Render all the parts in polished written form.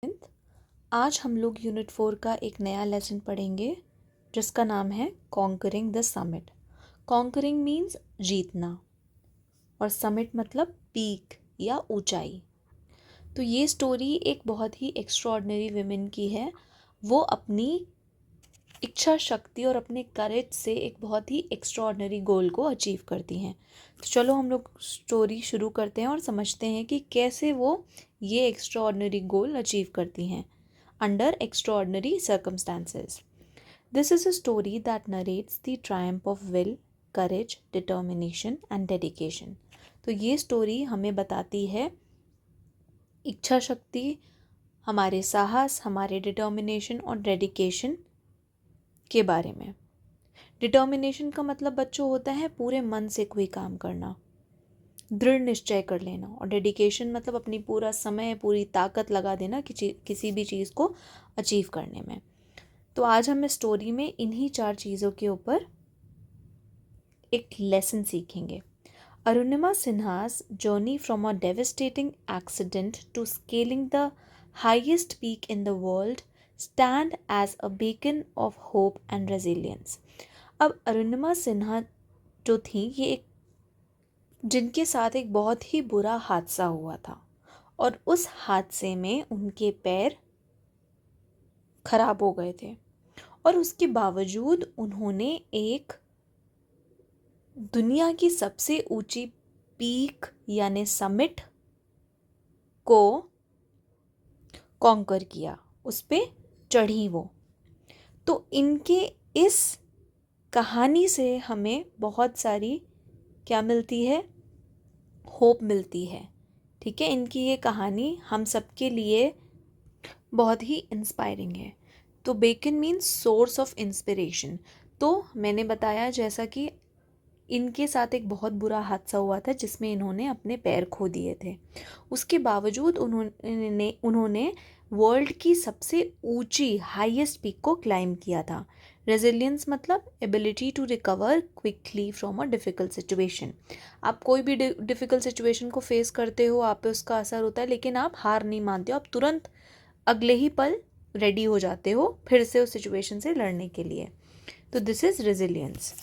आज हम लोग यूनिट 4 का एक नया लेसन पढ़ेंगे जिसका नाम है conquering the summit. Conquering means जीतना और समिट मतलब पीक या ऊंचाई। तो ये स्टोरी एक बहुत ही एक्स्ट्रॉर्डनरी विमेन की है। वो अपनी इच्छा शक्ति और अपने करेज से एक बहुत ही एक्स्ट्रॉर्डनरी गोल को अचीव करती हैं। तो चलो हम लोग स्टोरी शुरू करते हैं और समझते हैं कि कैसे वो ये एक्स्ट्रॉर्डनरी गोल अचीव करती हैं under extraordinary circumstances. This is a story that narrates the triumph of will, courage, determination and dedication. तो ये स्टोरी हमें बताती है इच्छा शक्ति, हमारे साहस, हमारे डिटर्मिनेशन और डेडिकेशन के बारे में। डिटर्मिनेशन का मतलब बच्चों होता है पूरे मन से कोई काम करना, दृढ़ निश्चय कर लेना, और डेडिकेशन मतलब अपनी पूरा समय पूरी ताकत लगा देना किसी भी चीज़ को अचीव करने में। तो आज हम इस स्टोरी में इन्हीं 4 चीज़ों के ऊपर एक लेसन सीखेंगे। Arunima सिन्हा's journey from a devastating accident to scaling the highest peak in the world stand as a beacon of hope and resilience. अब अरुणिमा सिन्हा जो थी ये एक जिनके साथ एक बहुत ही बुरा हादसा हुआ था और उस हादसे में उनके पैर खराब हो गए थे और उसके बावजूद उन्होंने एक दुनिया की सबसे ऊंची पीक यानी समिट को कॉन्कर किया, उस पे चढ़ी वो। तो इनके इस कहानी से हमें बहुत सारी क्या मिलती है, होप मिलती है। ठीक है, इनकी ये कहानी हम सबके लिए बहुत ही इंस्पायरिंग है। तो beacon means source of inspiration. तो मैंने बताया जैसा कि इनके साथ एक बहुत बुरा हादसा हुआ था जिसमें इन्होंने अपने पैर खो दिए थे। उसके बावजूद उन्होंने वर्ल्ड की सबसे ऊंची हाईएस्ट पीक को क्लाइम किया था। रेजिलियंस मतलब ability to recover quickly from a difficult situation. आप कोई भी डिफ़िकल्ट सिचुएशन को फेस करते हो, आप पे उसका असर होता है, लेकिन आप हार नहीं मानते हो, आप तुरंत अगले ही पल रेडी हो जाते हो फिर से उस सिचुएशन से लड़ने के लिए। तो this is resilience.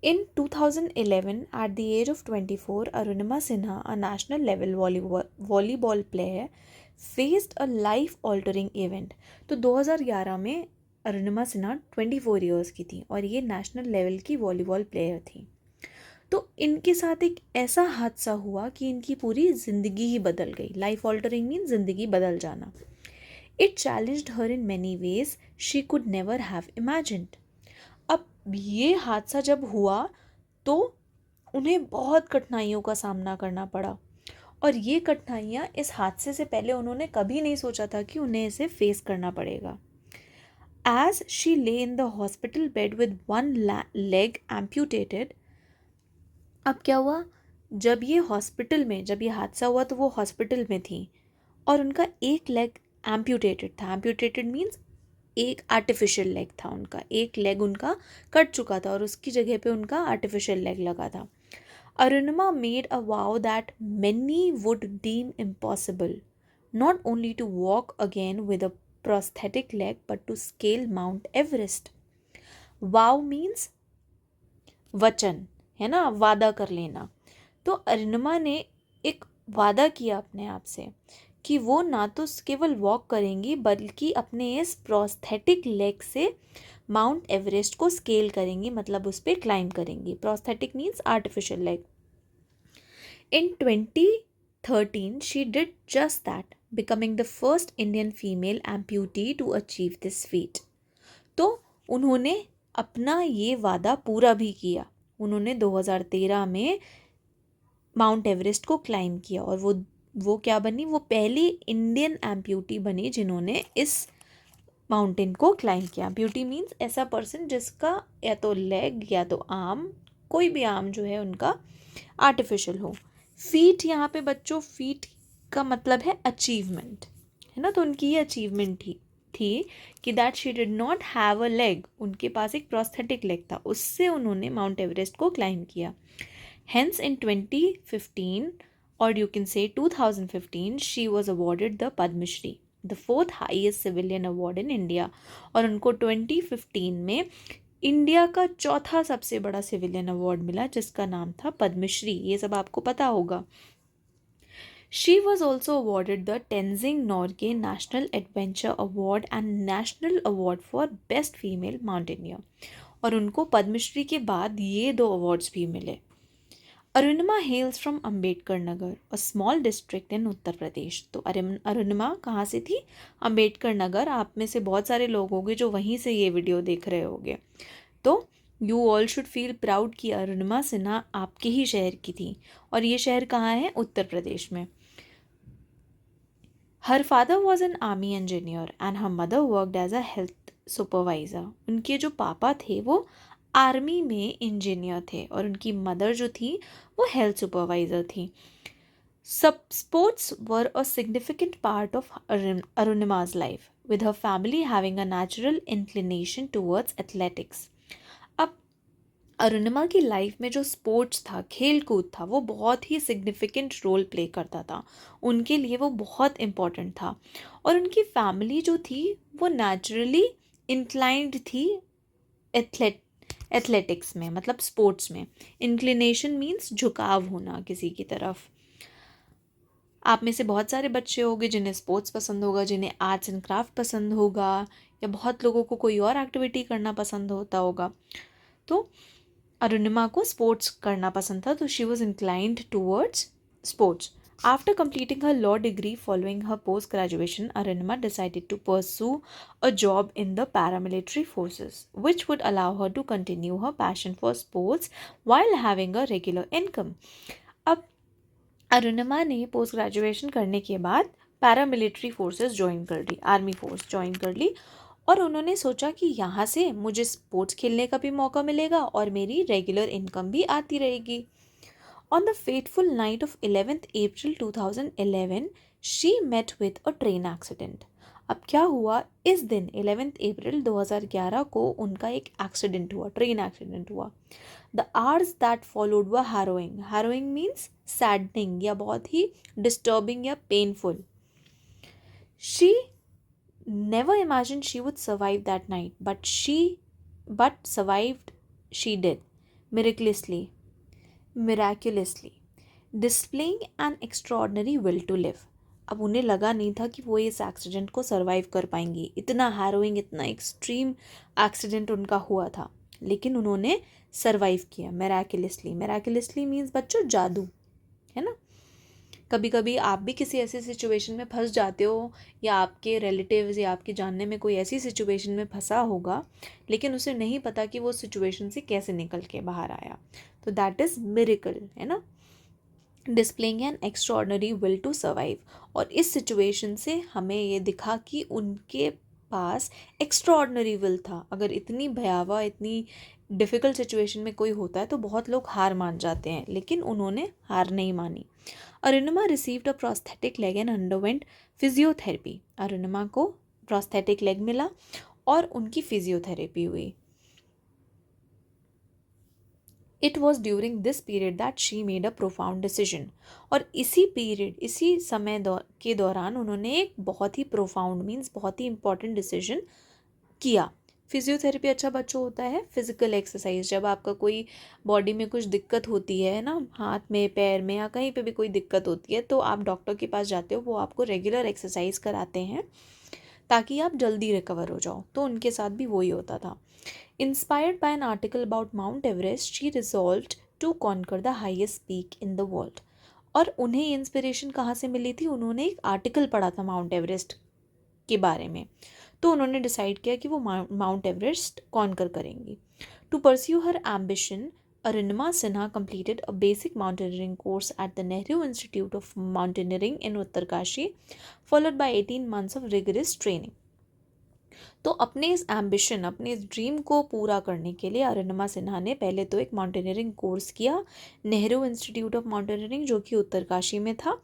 In 2011, at the age of 24, Arunima Sinha, a national level volleyball player, faced a life-altering event. तो 2011 में अरुणिमा सिन्हा 24 ईयर्स की थी और ये नेशनल लेवल की वॉलीबॉल प्लेयर थी। तो इनके साथ एक ऐसा हादसा हुआ कि इनकी पूरी ज़िंदगी ही बदल गई। लाइफ ऑल्टरिंग मीन ज़िंदगी बदल जाना। It challenged her in many ways she could never have imagined. अब ये हादसा जब हुआ तो उन्हें बहुत कठिनाइयों का सामना करना पड़ा और ये कठिनाइयाँ इस हादसे से पहले उन्होंने कभी नहीं सोचा था कि उन्हें इसे फेस करना पड़ेगा। As she lay in the hospital bed with one leg amputated, अब क्या हुआ, जब ये हादसा हुआ तो वो हॉस्पिटल में थी और उनका एक लेग एम्प्यूटेटेड था। एम्प्यूटेटेड मीन्स एक आर्टिफिशियल लेग था उनका, एक लेग उनका कट चुका था और उसकी जगह पे उनका आर्टिफिशियल लेग लगा था। Arunima made a vow that many would deem impossible, not only to walk again with a prosthetic leg but to scale Mount Everest. Vow means वचन, है ना, वादा कर लेना। तो अरुणिमा ने एक वादा किया अपने आप से कि वो ना तो केवल वॉक करेंगी बल्कि अपने इस प्रोस्थेटिक लेग से माउंट एवरेस्ट को स्केल करेंगी, मतलब उस पर क्लाइंब करेंगी। Prosthetic means artificial leg. In 2013 she did just that, becoming the first Indian female amputee to achieve this feat. तो उन्होंने अपना ये वादा पूरा भी किया। उन्होंने 2013 में माउंट एवरेस्ट को क्लाइम किया और वो क्या बनी, वो पहली इंडियन एम्प्यूटी बनी जिन्होंने इस माउंटेन को क्लाइम किया। एम्प्यूटी मीन्स ऐसा पर्सन जिसका या तो लेग या तो आर्म, कोई भी आर्म जो है उनका आर्टिफिशियल हो। फीट यहाँ पे बच्चों, फीट का मतलब है अचीवमेंट, है ना। तो उनकी ये अचीवमेंट थी कि that she did not have a leg, उनके पास एक प्रोस्थेटिक लेग था, उससे उन्होंने माउंट एवरेस्ट को क्लाइम किया। Hence, in 2015, or you can say 2015 she was awarded the Padma Shri, the fourth highest civilian award in India. और उनको 2015 में इंडिया का चौथा सबसे बड़ा सिविलियन अवार्ड मिला जिसका नाम था पद्मश्री। ये सब आपको पता होगा। She was also awarded the Tenzing Norgay National Adventure Award and National Award for Best Female Mountaineer। और उनको पद्मश्री के बाद ये दो अवार्ड्स भी मिले। Arunima hails from Ambedkar Nagar, a small district in Uttar Pradesh. तो अरुणिमा कहाँ से थी? अम्बेडकर नगर। आप में से बहुत सारे लोग होंगे जो वहीं से ये वीडियो देख रहे होंगे। तो you all should feel proud कि अरुणिमा सिन्हा आपके ही शहर की थी। और ये शहर कहाँ है? उत्तर प्रदेश में। Her father was an army engineer and her mother worked as a health supervisor. उनके जो पापा थे वो आर्मी में इंजीनियर थे और उनकी मदर जो थी वो हेल्थ सुपरवाइज़र थी। सब sports were a significant part of Arunima's life with her family having a natural inclination towards athletics। अब अरुणिमा की लाइफ में जो स्पोर्ट्स था, खेल कूद था, वो बहुत ही सिग्निफिकेंट रोल प्ले करता था। उनके लिए वो बहुत इम्पोर्टेंट था और उनकी फैमिली जो थी वो नेचुरली इंक्लाइंड थी एथलेटिक्स में, मतलब स्पोर्ट्स में। इंक्लिनेशन मीन्स झुकाव होना किसी की तरफ। आप में से बहुत सारे बच्चे होंगे जिन्हें स्पोर्ट्स पसंद होगा, जिन्हें आर्ट्स एंड क्राफ्ट पसंद होगा, या बहुत लोगों को कोई और एक्टिविटी करना पसंद होता होगा। तो अरुणिमा को स्पोर्ट्स करना पसंद था, तो she was inclined towards sports. After completing her law degree following her post-graduation, Arunima decided to pursue a job in the paramilitary forces, which would allow her to continue her passion for sports while having a regular income। अब अरुणिमा ने post graduation करने के बाद paramilitary forces join कर ली, army force join कर ली, और उन्होंने सोचा कि यहाँ से मुझे स्पोर्ट्स खेलने का भी मौका मिलेगा और मेरी रेगुलर इनकम भी आती रहेगी। On the fateful night of 11th April 2011, she met with a train accident। अब क्या हुआ? इस दिन 11th अप्रैल 2011 को उनका एक एक्सीडेंट हुआ, ट्रेन एक्सीडेंट हुआ। The hours that followed were harrowing। Harrowing means saddening या बहुत ही disturbing या painful। She never imagined she would survive that night, but survived she did, miraculously displaying an extraordinary will to live। अब उन्हें लगा नहीं था कि वो इस एक्सीडेंट को सरवाइव कर पाएंगी। इतना हैरोइंग, इतना एक्सट्रीम एक्सीडेंट उनका हुआ था, लेकिन उन्होंने सरवाइव किया मिराकुलसली। मिराकुलसली मीन्स बच्चों जादू, है ना। कभी कभी आप भी किसी ऐसी सिचुएशन में फंस जाते हो, या आपके रिलेटिव्स या आपके जानने में कोई ऐसी सिचुएशन में फंसा होगा, लेकिन उसे नहीं पता कि वो सिचुएशन से कैसे निकल के बाहर आया। तो दैट इज़ मिरेकल, है ना। Displaying an extraordinary will to survive. और इस सिचुएशन से हमें ये दिखा कि उनके पास एक्स्ट्रॉर्डनरी विल था। अगर इतनी भयावह, इतनी डिफ़िकल्ट सिचुएशन में कोई होता है तो बहुत लोग हार मान जाते हैं, लेकिन उन्होंने हार नहीं मानी। Arunima received a prosthetic leg and underwent physiotherapy. Arunima को प्रोस्थेटिक लेग मिला और उनकी फिजियोथेरेपी हुई। It was during this period that she made a profound decision। और इसी समय के दौरान उन्होंने एक बहुत ही प्रोफाउंड मीन्स बहुत ही इंपॉर्टेंट डिसीजन किया। फिजियोथेरेपी अच्छा बच्चों होता है फिजिकल एक्सरसाइज। जब आपका कोई बॉडी में कुछ दिक्कत होती है ना, हाथ में, पैर में, या कहीं पे भी कोई दिक्कत होती है, तो आप डॉक्टर के पास जाते हो, वो आपको रेगुलर एक्सरसाइज कराते हैं ताकि आप जल्दी रिकवर हो जाओ। तो उनके साथ भी वही होता था। Inspired by an article about Mount Everest, she resolved to conquer the highest peak in the world। और उन्हें इंस्पिरेशन कहाँ से मिली थी? उन्होंने एक आर्टिकल पढ़ा था माउंट एवरेस्ट के बारे में, तो उन्होंने डिसाइड किया कि वो माउंट एवरेस्ट कॉन्कर करेंगी। To pursue her ambition, Arunima Sinha completed a basic mountaineering course at the Nehru Institute of Mountaineering in Uttarkashi, followed by 18 months of rigorous training। तो अपने इस एम्बिशन, अपने इस ड्रीम को पूरा करने के लिए अरुणिमा सिन्हा ने पहले तो एक माउंटेनियरिंग कोर्स किया, नेहरू इंस्टीट्यूट ऑफ माउंटेनियरिंग, जो कि उत्तरकाशी में था,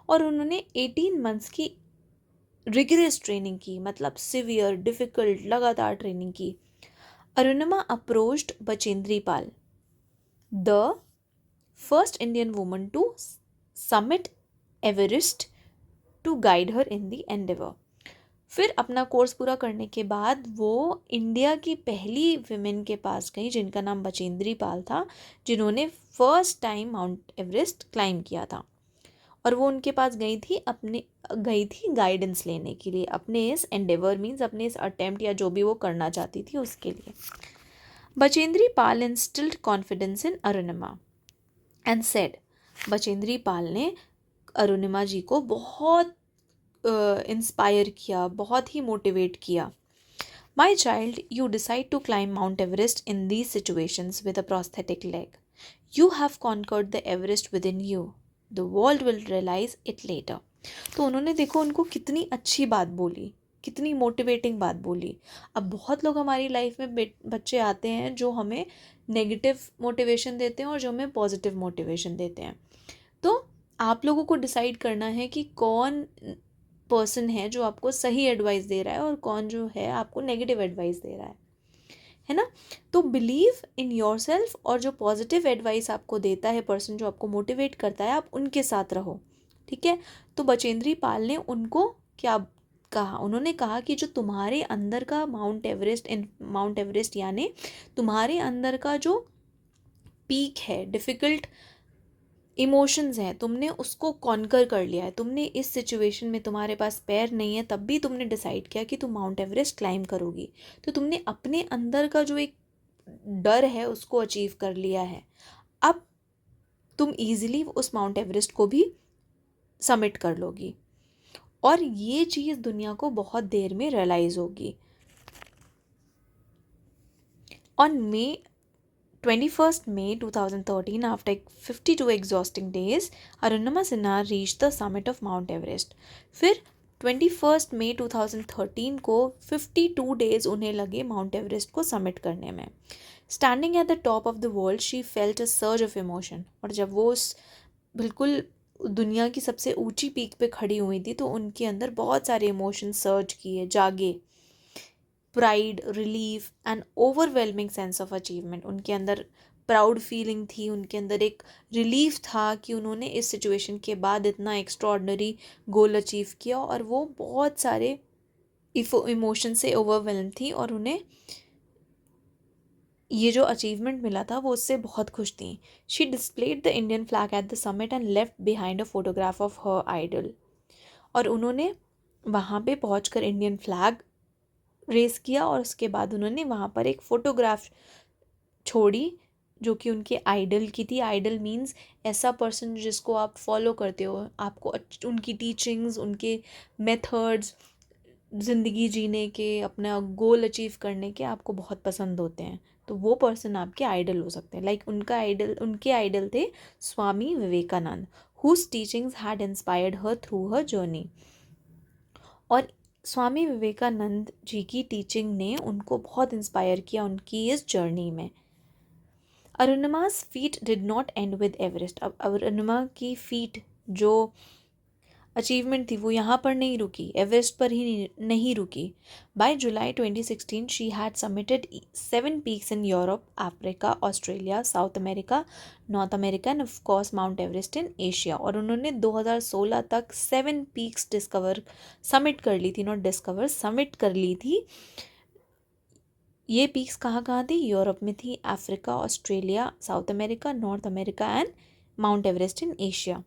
और उन्होंने 18 मंथ्स की रिगरस ट्रेनिंग की, मतलब सिवियर, डिफ़िकल्ट, लगातार ट्रेनिंग की। Arunima approached Bachendri Pal, the first Indian woman to summit Everest to guide her in the endeavor. फिर अपना कोर्स पूरा करने के बाद वो इंडिया की पहली विमेन के पास गई जिनका नाम बचेंद्री पाल था, जिन्होंने first time mount Everest climb किया था। और वो उनके पास गई थी गाइडेंस लेने के लिए, अपने इस एंडेवर मीन्स अपने इस अटेम्प्ट या जो भी वो करना चाहती थी उसके लिए। Bachendri Pal instilled confidence in Arunima and said, Bachendri Pal ने अरुणिमा जी को बहुत इंस्पायर किया, बहुत ही मोटिवेट किया। My child, you decide to climb Mount Everest in these situations with a prosthetic leg. You have conquered the Everest within you. The world will realize it later. तो उन्होंने देखो उनको कितनी अच्छी बात बोली, कितनी मोटिवेटिंग बात बोली। अब बहुत लोग हमारी लाइफ में बच्चे आते हैं जो हमें नेगेटिव मोटिवेशन देते हैं और जो हमें पॉजिटिव मोटिवेशन देते हैं। तो आप लोगों को डिसाइड करना है कि कौन पर्सन है जो आपको सही एडवाइस दे रहा है और कौन जो है आपको नेगेटिव एडवाइस दे रहा है ना। तो बिलीव इन योर सेल्फ, और जो पॉजिटिव एडवाइस आपको देता है पर्सन, जो आपको मोटिवेट करता है, आप उनके साथ रहो, ठीक है। तो बचेंद्री पाल ने उनको क्या कहा, उन्होंने कहा कि जो तुम्हारे अंदर का माउंट एवरेस्ट यानी तुम्हारे अंदर का जो पीक है, डिफ़िकल्ट इमोशंस हैं, तुमने उसको कॉन्कर कर लिया है। तुमने इस सिचुएशन में, तुम्हारे पास पैर नहीं है तब भी तुमने डिसाइड किया कि तुम माउंट एवरेस्ट क्लाइम करोगी। तो तुमने अपने अंदर का जो एक डर है उसको अचीव कर लिया है। अब तुम ईजिली उस माउंट एवरेस्ट को भी समिट कर लोगी, और ये चीज़ दुनिया को बहुत देर में रियलाइज़ होगी। On May 21st May 2013, after 52 exhausting days, Arunima Sinha reached the summit of Mount Everest. फिर 21st May 2013 को 52 days उन्हें लगे माउंट एवरेस्ट को समिट करने में। Standing at the top of the world, she felt a surge of emotion. और जब वो उस बिल्कुल दुनिया की सबसे ऊंची पीक पे खड़ी हुई थी तो उनके अंदर बहुत सारे इमोशन सर्ज किए, जागे। Pride, relief and overwhelming sense of achievement, उनके अंदर प्राउड फीलिंग थी, उनके अंदर एक रिलीफ था कि उन्होंने इस सिचुएशन के बाद इतना एक्स्ट्रॉर्डनरी गोल अचीव किया, और वो बहुत सारे इमोशन से ओवरवेलम थी और उन्हें ये जो अचीवमेंट मिला था वो उससे बहुत खुश थी। She displayed the Indian flag at the summit and left behind a photograph of her idol, और उन्होंने वहाँ पे पहुँचकर इंडियन फ्लैग रेस किया और उसके बाद उन्होंने वहाँ पर एक फ़ोटोग्राफ छोड़ी जो कि उनके आइडल की थी। आइडल मीन्स ऐसा पर्सन जिसको आप फॉलो करते हो, आपको उनकी टीचिंग्स, उनके मेथड्स, ज़िंदगी जीने के, अपना गोल अचीव करने के आपको बहुत पसंद होते हैं, तो वो पर्सन आपके आइडल हो सकते हैं। उनके आइडल थे Swami Vivekananda, whose teachings had inspired her through her journey. और स्वामी विवेकानंद जी की टीचिंग ने उनको बहुत इंस्पायर किया उनकी इस जर्नी में। Arunima's feat did not end with Everest. अब अरुणिमा की फीट जो अचीवमेंट थी वो यहाँ पर नहीं रुकी, एवरेस्ट पर ही नहीं रुकी। By July 2016 she had submitted 7 peaks in Europe, Africa, Australia, South America, North America and of course Mount Everest in Asia. और उन्होंने 2016 तक 7 पीक्स समिट कर ली थी। ये पीक्स कहाँ कहाँ थी? यूरोप में थी, Africa, Australia, South America, North America and mount Everest in Asia.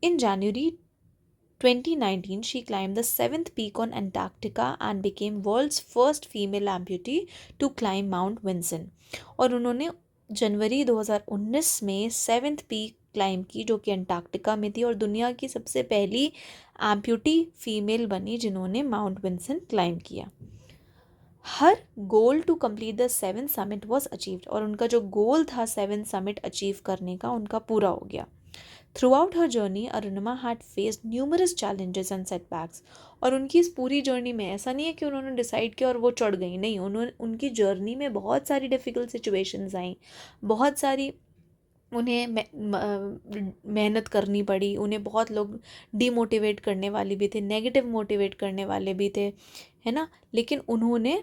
In January 2019, she climbed the 7th peak on Antarctica and became world's first female amputee to climb Mount Vinson. और उन्होंने जनवरी 2019 में 7th peak climb की जो कि Antarctica में थी, और दुनिया की सबसे पहली एम्प्यूटी फीमेल बनी जिन्होंने माउंट विंसन क्लाइम किया। Her goal to complete the 7th summit was achieved, और उनका जो गोल था 7th समिट अचीव करने का उनका पूरा हो गया। Throughout her journey, Arunima had faced numerous challenges and setbacks. और उनकी इस पूरी जर्नी में ऐसा नहीं है कि उन्होंने डिसाइड किया और वो चढ़ गई, नहीं, उनकी जर्नी में बहुत सारी डिफ़िकल्ट सिचुएशंस आई, बहुत सारी उन्हें मेहनत करनी पड़ी, उन्हें बहुत लोग डीमोटिवेट करने वाले भी थे, नेगेटिव मोटिवेट करने वाले भी थे, है ना। लेकिन उन्होंने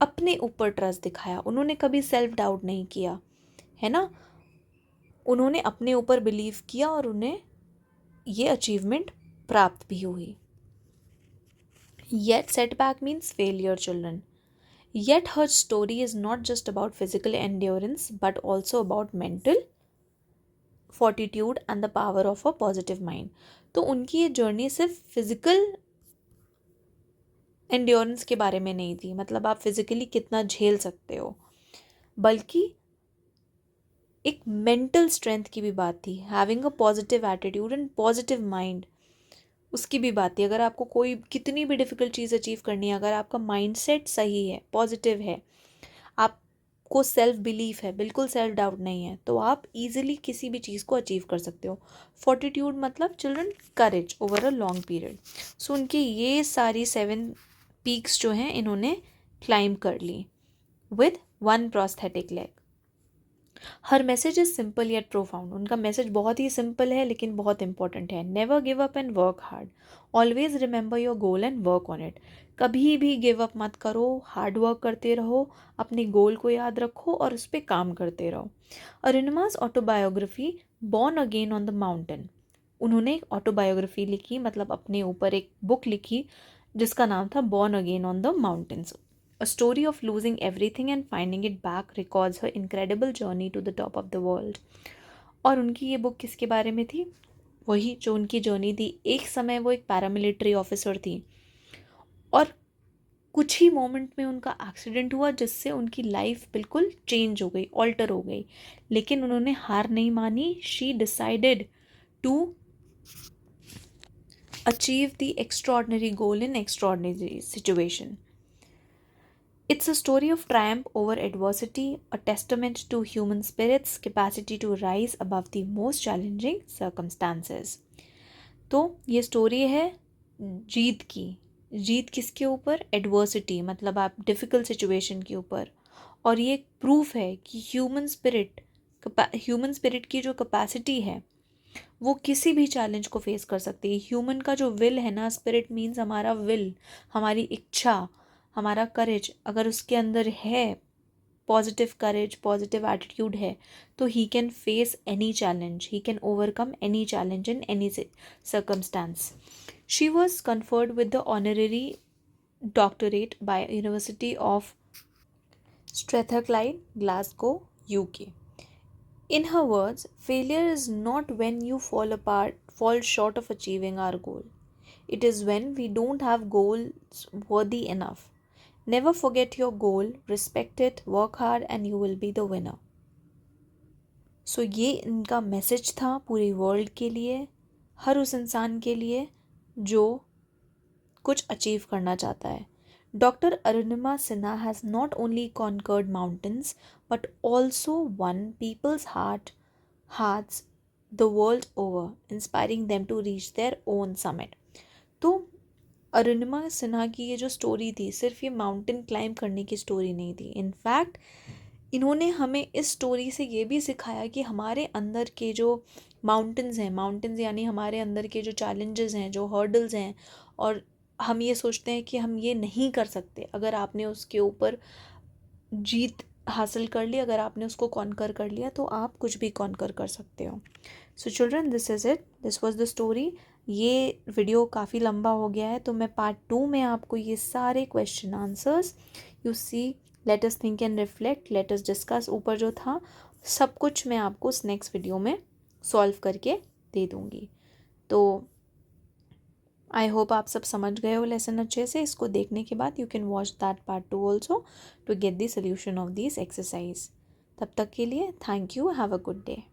अपने ऊपर ट्रस्ट दिखाया, उन्होंने कभी सेल्फ डाउट नहीं किया, है ना। उन्होंने अपने ऊपर बिलीव किया और उन्हें ये अचीवमेंट प्राप्त भी हुई. Yet setback means failure, children. Yet her story is not just about physical endurance but also about mental fortitude and the power of a positive mind. तो उनकी ये जर्नी सिर्फ फिजिकल एंड्योरेंस के बारे में नहीं थी, मतलब आप फिजिकली कितना झेल सकते हो, बल्कि एक मेंटल स्ट्रेंथ की भी बात थी. Having a positive attitude and positive mind, उसकी भी बात थी. अगर आपको कोई कितनी भी डिफ़िकल्ट चीज़ अचीव करनी है, अगर आपका माइंडसेट सही है, पॉजिटिव है, आपको सेल्फ बिलीफ है, बिल्कुल सेल्फ डाउट नहीं है, तो आप इजीली किसी भी चीज़ को अचीव कर सकते हो. फोर्टिट्यूड मतलब children courage over a long period. So उनकी ये सारी 7 पीक्स जो हैं इन्होंने क्लाइंब कर ली with 1 prosthetic leg. Her message is simple yet profound. उनका मैसेज बहुत ही सिंपल है लेकिन बहुत इंपॉर्टेंट है. Never give up and work hard. Always remember your goal and work on it. कभी भी गिव अप मत करो, हार्ड वर्क करते रहो, अपने गोल को याद रखो और उस पर काम करते रहो. Arunima's autobiography born again on the mountain. उन्होंने एक ऑटोबायोग्राफी लिखी, मतलब अपने ऊपर एक बुक लिखी जिसका नाम था born again on the mountains. A story of losing everything and finding it back records her incredible journey to the top of the world. और उनकी ये बुक किसके बारे में थी? वही जो उनकी जर्नी थी. एक समय वो एक पैरामिलिट्री ऑफिसर थी और कुछ ही मोमेंट में उनका एक्सीडेंट हुआ जिससे उनकी लाइफ बिल्कुल चेंज हो गई, ऑल्टर हो गई. लेकिन उन्होंने हार नहीं मानी. She decided to achieve the extraordinary goal in extraordinary situation. It's a story of triumph over adversity, a testament to human spirit's capacity to rise above the most challenging circumstances. तो ये story है जीत की. जीत किसके ऊपर? Adversity, मतलब आप difficult situation के ऊपर. और ये एक प्रूफ है कि ह्यूमन स्पिरिट की जो कैपेसिटी है वो किसी भी चैलेंज को फेस कर सकती है. ह्यूमन का जो विल है ना, स्पिरिट मीन्स हमारा विल, हमारी इच्छा, हमारा करेज, अगर उसके अंदर है पॉजिटिव करेज, पॉजिटिव एटीट्यूड है, तो he can face any challenge, he can overcome any challenge in any circumstance. She was conferred with the honorary doctorate by university of Strathclyde, Glasgow, UK. In her words, failure is not when you fall short of achieving our goal. It is when we don't have goals worthy enough. Never forget your goal, respect it, work hard and you will be the winner. So ये इनका message था पूरी world के लिए, हर उस इंसान के लिए जो कुछ अचीव करना चाहता है. Dr. Arunima Sinha has not only conquered mountains but also won people's hearts the world over, inspiring them to reach their own summit. तो अरुणिमा सिन्हा की ये जो स्टोरी थी सिर्फ ये माउंटेन क्लाइंब करने की स्टोरी नहीं थी. इनफैक्ट इन्होंने हमें इस स्टोरी से ये भी सिखाया कि हमारे अंदर के जो माउंटेन्स यानी हमारे अंदर के जो चैलेंजेस हैं, जो हर्डल्स हैं, और हम ये सोचते हैं कि हम ये नहीं कर सकते, अगर आपने उसके ऊपर जीत हासिल कर ली, अगर आपने उसको कॉन्कर कर लिया, तो आप कुछ भी कॉन्कर कर सकते हो. So children, this is it, this was the story. ये वीडियो काफ़ी लंबा हो गया है, तो मैं पार्ट 2 में आपको ये सारे question answers, you see, let us think and reflect, let us discuss, ऊपर जो था सब कुछ मैं आपको उस नेक्स्ट वीडियो में सॉल्व करके दे दूँगी. तो आई होप आप सब समझ गए हो लेसन अच्छे से. इसको देखने के बाद you can watch that part 2 also to get the solution of this exercise. तब तक के लिए thank you, have a good day.